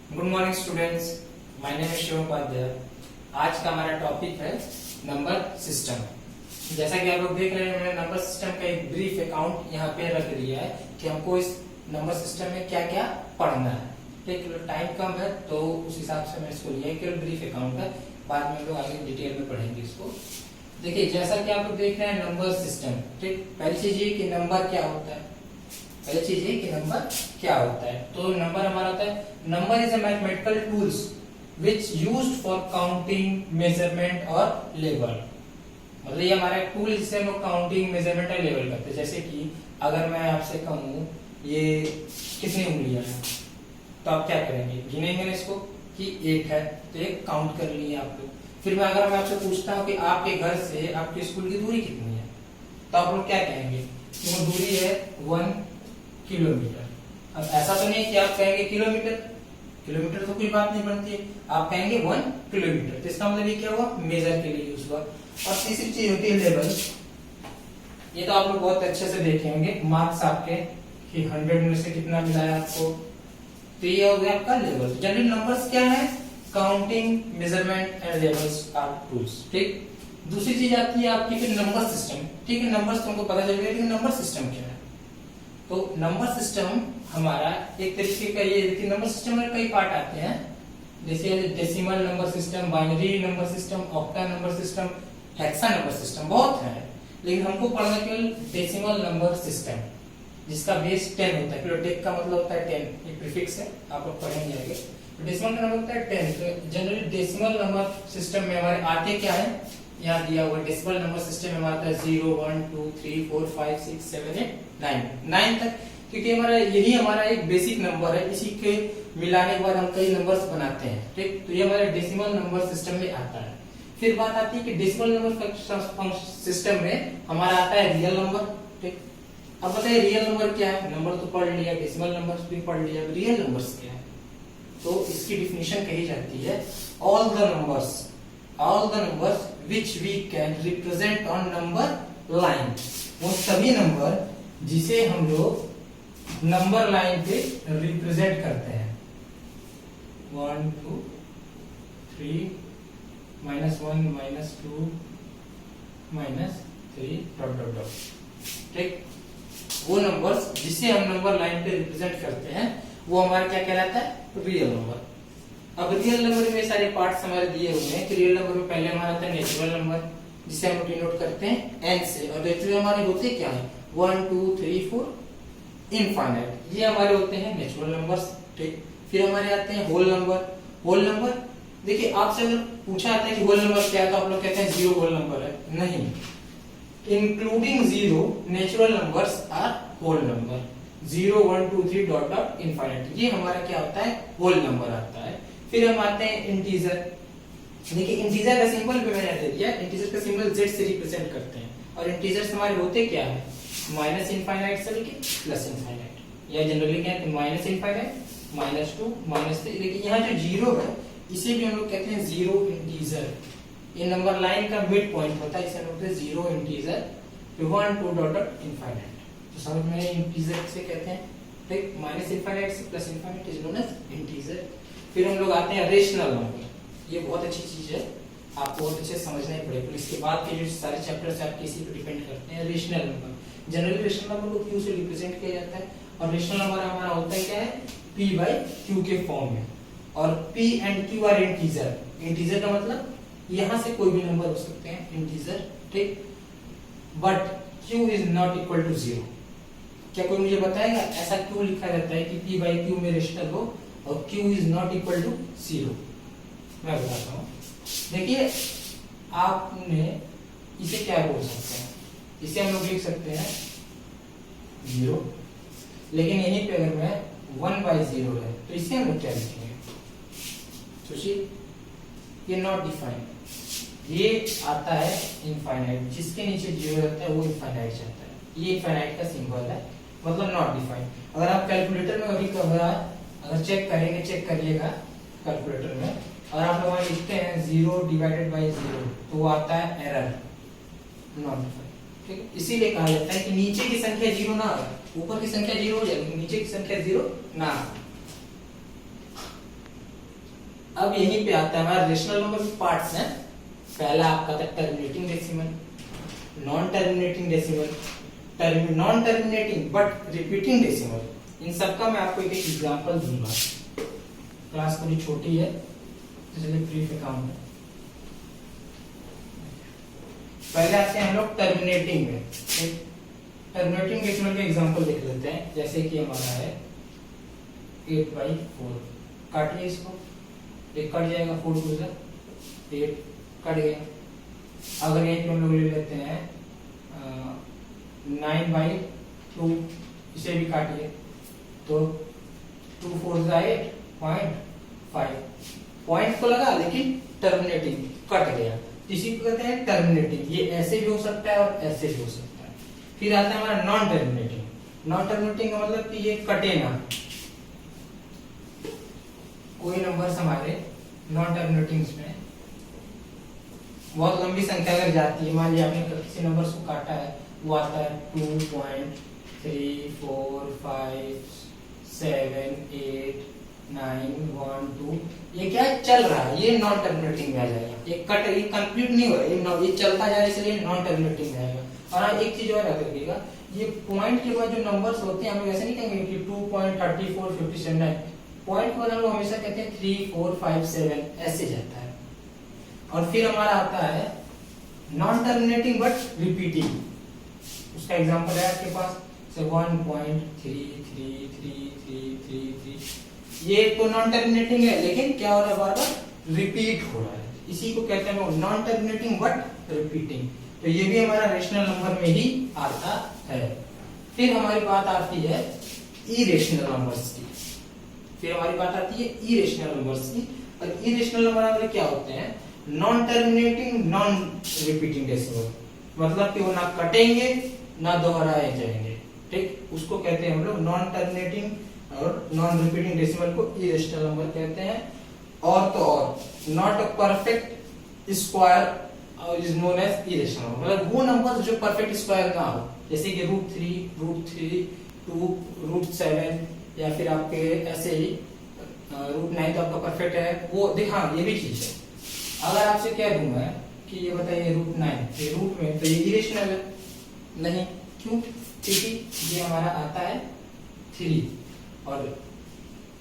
Good morning students, my name है शिव उपाध्याय। आज का हमारा टॉपिक है नंबर सिस्टम। जैसा कि आप लोग देख रहे हैं, मैंने नंबर सिस्टम का एक ब्रीफ अकाउंट यहाँ पे रख दिया है कि हमको इस नंबर सिस्टम में क्या क्या पढ़ना है। ठीक, टाइम कम है तो उस हिसाब से मैं इसको लिया, केवल ब्रीफ अकाउंट है, बाद में हम लोग आगे डिटेल में पढ़ेंगे इसको। देखिए, जैसा कि आप लोग देख रहे हैं नंबर सिस्टम। ठीक, पहली चीज ये कि नंबर क्या होता है। पहली चीज ये कि नंबर क्या होता है। तो नंबर हमारा होता है, number is a mathematical tools which used for counting, measurement और लेवल। मतलब ये हमारा एक टूल जिससे हम लोग काउंटिंग, मेजरमेंट और लेवल करते हैं। जैसे कि अगर मैं आपसे कहूँ ये कितनी उंगलियां हैं, तो आप क्या करेंगे, गिनेंगे ना इसको कि एक है, तो एक काउंट कर लिए आप लोग। फिर मैं अगर मैं आपसे पूछता हूँ कि आपके घर से आपके स्कूल की दूरी कितनी है, तो आप लोग क्या कहेंगे कि वो दूरी है 1 किलोमीटर। अब ऐसा तो नहीं कि आप कहेंगे किलोमीटर, किलोमीटर तो कोई बात नहीं बनती है, आप कहेंगे 1 किलोमीटर। तो इसका मतलब ये क्या हुआ, मेजर के लिए यूज हुआ। और तीसरी चीज होती है लेवल। ये तो आप लोग बहुत अच्छे से देखेंगे मार्क्स आपके कि 100 में से कितना मिला है आपको, तो ये हो गया आपका लेवल। जनरल नंबर्स क्या है, counting, measurement and levels are tools. ठीक, दूसरी चीज आती है आपकी फिर नंबर सिस्टम। ठीक है, नंबर्स तुमको पता चल गया, लेकिन नंबर सिस्टम क्या है। तो नंबर सिस्टम हमारा एक तरीके का ये कि नंबर सिस्टम में कई पार्ट आते हैं, जैसे decimal number system, binary number system, octa number system, hexa number system, बहुत है। लेकिन हमको पढ़ना केवल डेसिमल नंबर सिस्टम, जिसका बेस 10 होता है। फिर डेक का मतलब होता है 10, एक प्रीफिक्स है, आप लोग पढ़ेंगे आगे। डेसिमल का नंबर होता है 10। तो जनरली डेसिमल नंबर सिस्टम में हमारे आते क्या है, यहाँ दिया हुआ डेसिमल नंबर सिस्टम में हमारा 0 1 2 3 4 5 6 7 8 9 तक, क्योंकि हमारा यही हमारा एक बेसिक नंबर है। इसी के मिलाने के बाद हम कई नंबर्स बनाते हैं। ठीक, तो ये हमारा डेसिमल नंबर सिस्टम में आता है। फिर बात आती है कि डेसिमल नंबर सिस्टम में हमारा आता है रियल नंबर। ठीक, अब बताइए रियल नंबर क्या है। नंबर तो पढ़ लिया, डेसिमल नंबर भी पढ़ लिया, रियल नंबर्स क्या है। तो इसकी डिफिनेशन कही जाती है, all the numbers which we can represent on number line। वो सभी नंबर जिसे हम लोग नंबर लाइन पे रिप्रेजेंट करते हैं। 1 2 3 -1 -2 -3 डॉट डॉट डॉट। ठीक, वो नंबर्स जिसे हम नंबर लाइन पे रिप्रेजेंट करते हैं वो हमारा क्या कहलाता है, रियल नंबर। अब रियल नंबर में सारे पार्ट्स हमारे दिए हुए हैं कि रियल नंबर में पहले हमारा आता है नेचुरल नंबर, जिसे हम डिनोट करते हैं n से। और नेचुरल हमारे होते क्या है, 1 2 3 4 इनफाइनाइट, ये हमारे होते हैं नेचुरल नंबर्स। ठीक, फिर हमारे आते हैं होल नंबर। होल नंबर देखिए, आपसे अगर पूछा जाता है कि होल नंबर क्या है, तो आप लोग कहते हैं 0 होल नंबर है। नहीं, including 0 natural numbers are whole number. 0 1 2 3 dot dot infinite, ये हमारा क्या होता है, होल नंबर आता है। फिर हम आते हैं इंटीजर। देखिए, इंटीजर का सिंबल भी मैंने दे दिया, इंटीजर का सिंबल z से रिप्रेजेंट करते हैं। और इंटीजर्स हमारे होते क्या है, माइनस इनफाइनाइट से लेके प्लस इनफाइनाइट, या जनरली क्या है माइनस इनफाइनाइट, -2 -3। देखिए यहाँ जो 0 है इसे भी हम लोग कहते हैं 0 इंटीजर। ये नंबर लाइन का मिड पॉइंट होता है, इसे हम लोग 0 इंटीजर 1 2 डॉट डॉट इनफाइनाइट। तो समझ में इंटीजर से कहते हैं। ठीक, माइनस इनफाइनाइट से plus infinite is known as integer. फिर हम लोग आते हैं रेशनल नंबर। ये बहुत अच्छी चीज है, आपको बहुत अच्छे समझना ही पड़ेगा। इसके बाद के जो सारे चैप्टर्स आपके इसी पे डिपेंड करते हैं। Rational number, generally rational number को q से रिप्रेजेंट किया जाता है। और रेशनल नंबर हमारा होता है क्या है, p by q के फॉर्म में। और p and q are integer. Integer का मतलब यहाँ से कोई भी नंबर हो सकते हैं, इंटीजर। ठीक, but q is not equal to 0। क्या कोई मुझे बताएगा ऐसा क्यों लिखा जाता है कि p by q में रेशनल हो और q is not equal to 0? मैं बताता हूँ। देखिए, आपने इसे क्या बोल सकते हैं, इसे हम लोग लिख सकते हैं 0, लेकिन यहीं पे अगर मैं 1/0 है तो इसे हम लोग क्या लिखेंगे, सोचिए। ये नॉट डिफाइंड, ये आता है इनफाइनाइट, जिसके नीचे 0 रहता है वो इनफाइनाइट जाता है। ये इनफाइनाइट का सिंबल है, मतलब नॉट डिफाइंड। अगर आप कैलकुलेटर में कभी अगर चेक करेंगे, चेक करिएगा कैलकुलेटर में, और आप लोग लिखते हैं 0 डिवाइडेड बाय 0, तो वो आता है एरर, नॉट डिफाइंड। ठीक, इसीलिए कहा जाता है कि नीचे की संख्या 0 ना हो, ऊपर की संख्या 0 हो जाए लेकिन नीचे की संख्या 0 ना हो। अब यहीं पे आता है हमारा रेशनल नंबर के पार्ट्स हैं। पहला आपका था terminating decimal, non terminating decimal, non terminating but repeating decimal. इन सबका मैं आपको एक एग्जांपल दूंगा। क्लास थोड़ी छोटी है इसलिए ब्रीफ अकाउंट है। पहले आते हैं हम लोग टर्मिनेटिंग में। टर्मिनेटिंग डेसिमल का एग्जांपल देख लेते हैं। जैसे कि हमारा है 8/4, काटिए इसको, एक कट जाएगा 4 टू 8 कट गया। अगर यहीं पे हम लोग ले लेते हैं 9/2, इसे भी काटिए तो 2 4 8.5 पॉइंट तो लगा लेकिन टर्मिनेटिंग कट गया, इसी को कहते हैं टर्मिनेटिंग। ये ऐसे भी हो सकता है और ऐसे भी हो सकता है। फिर आता है हमारा नॉन टर्मिनेटिंग। नॉन टर्मिनेटिंग का मतलब कि ये कटे ना, कोई नंबर्स हमारे नॉन टर्मिनेटिंग्स में बहुत लंबी संख्या अगर जाती है, मान लिया आपने किसी नंबर्स को काटा है, वो आता है 2.3 4 5 7 8 9 1 2। ये क्या है, चल रहा है, ये नॉन टर्मिनेटिंग में आ जाएगा। ये कट, ये कंप्लीट नहीं हो रहा है, ये चलता जा रहा है इसलिए नॉन टर्मिनेटिंग में आएगा। और हाँ एक चीज और याद रखिएगा, ये पॉइंट के बाद जो नंबर्स होते हैं हम लोग ऐसे नहीं कहेंगे कि 2.34 57 9, पॉइंट के बाद हम लोग हमेशा कहते हैं 3 4 5 7 ऐसे जाता है। और फिर हमारा आता है नॉन टर्मिनेटिंग बट रिपीटिंग। उसका एग्जांपल है आपके पास 1.333333। ये तो नॉन टर्मिनेटिंग है लेकिन क्या हो रहा है, बार बार रिपीट हो रहा है, इसी को कहते हैं नॉन टर्मिनेटिंग बट रिपीटिंग। तो ये भी हमारा रेशनल नंबर में ही आता है। फिर हमारी बात आती है इरेशनल नंबर्स की। फिर हमारी बात आती है इरेशनल नंबर्स की। और इरेशनल नंबर हमारे क्या होते हैं, non terminating non repeating decimal, मतलब कि वो ना कटेंगे ना दोहराए जाएंगे, ठीक। उसको कहते हैं हम लोग नॉन टर्मिनेटिंग और नॉन रिपीटिंग डेसिमल को इरेशनल नंबर कहते हैं। और तो और not a perfect square is known as irrational, मतलब वो नंबर जो परफेक्ट स्क्वायर ना हो, जैसे कि √3 √2 √7 या फिर आपके ऐसे ही √9 तो आपका परफेक्ट है वो हाँ ये भी चीज है। अगर आपसे क्या दूंगा कि ये बताइए √9, ये रूट में तो ये इरेशनल है नहीं, क्यों, क्योंकि ये हमारा आता है 3 और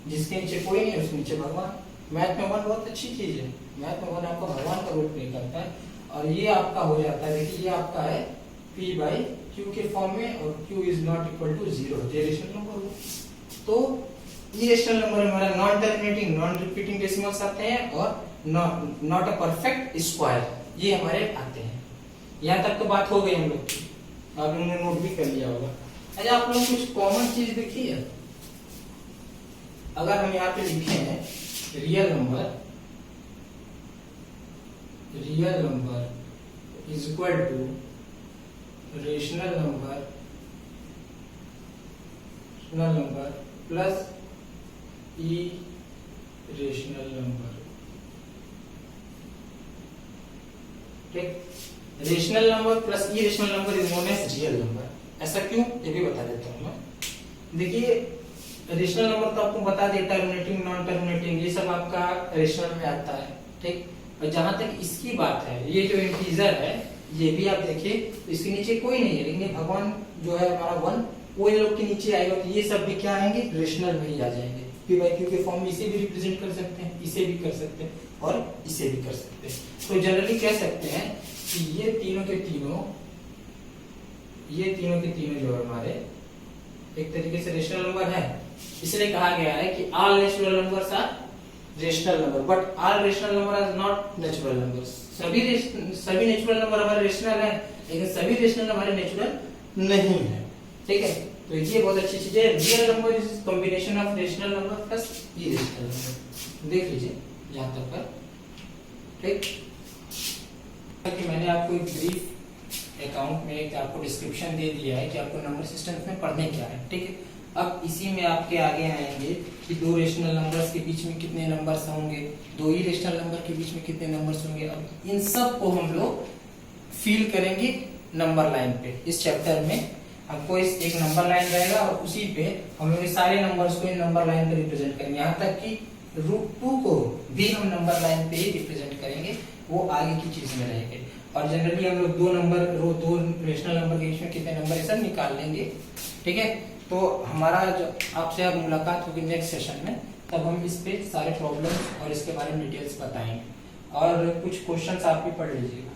जिसके नीचे कोई नहीं उसके नीचे भगवान। मैथ में 1 बहुत अच्छी चीज है, मैथ में 1 आपका भगवान का रोल प्ले करता है। और ये आपका हो जाता है, देखिए ये आपका है P/Q के फॉर्म में और Q is not equal to 0, irrational number हो। तो इरेशनल नंबर हमारा non terminating non repeating decimals आते हैं और नॉट अ परफेक्ट स्क्वायर ये हमारे आते हैं। यहाँ तक तो बात हो गई हम लोग की, आप लोगों ने नोट भी कर लिया होगा। अच्छा आप लोग कुछ कॉमन चीज देखी है, अगर हम यहाँ पे लिखे हैं real number is equal to rational number plus irrational number, ठीक। Rational number plus irrational number is known as real number. ऐसा क्यों, ये भी बता देता हूं मैं। देखिए रेशनल नंबर तो आपको बता दिया, टर्मिनेटिंग नॉन टर्मिनेटिंग ये सब आपका रेशनल में आता है, ठीक। और जहां तक इसकी बात है, ये जो इंटीजर है ये भी आप देखिए तो इसके नीचे कोई नहीं है, लेकिन भगवान जो है हमारा 1 वो इन लोग के नीचे आएगा, तो ये सब भी क्या आएंगे, रेशनल में ही आ जाएंगे। P/Q के फॉर्म में इसे भी रिप्रेजेंट कर सकते हैं, इसे भी कर सकते हैं और इसे भी कर सकते हैं। तो जनरली कह सकते हैं कि ये तीनों के तीनों जो हमारे एक तरीके से रेशनल नंबर है, इसलिए कहा गया है कि all natural numbers are rational number but all rational number are not natural numbers. सभी नेचुरल नंबर हमारे रेशनल है लेकिन सभी रेशनल हमारे नेचुरल नहीं है, ठीक है। तो ये बहुत अच्छी चीज है। Real number is combination of rational number plus irrational number, देख लीजिए यहाँ तक पर, ठीक। कि मैंने आपको एक ब्रीफ अकाउंट में एक आपको डिस्क्रिप्शन दे दिया है कि आपको नंबर सिस्टम में पढ़ने क्या है, ठीक है। अब इसी में आपके आगे आएंगे कि दो रेशनल नंबर्स के बीच में कितने नंबर्स होंगे, दो ही रेशनल नंबर के बीच में कितने नंबर्स होंगे। अब इन सब को हम लोग फील करेंगे नंबर लाइन पे। इस चैप्टर में हमको इस एक नंबर लाइन रहेगा और उसी पे हम लोग सारे नंबर्स को इन नंबर लाइन पे रिप्रेजेंट करेंगे, यहाँ तक कि √2 को भी हम नंबर लाइन पे ही रिप्रेजेंट करेंगे, वो आगे की चीज में रहेंगे। और जनरली हम लोग दो रेशनल नंबर के बीच में कितने नंबर है सब निकाल लेंगे। ठीक है, तो हमारा जो आपसे अब मुलाकात होगी नेक्स्ट सेशन में, तब हम इस पे सारे प्रॉब्लम्स और इसके बारे में डिटेल्स बताएंगे, और कुछ क्वेश्चंस आप भी पढ़ लीजिएगा।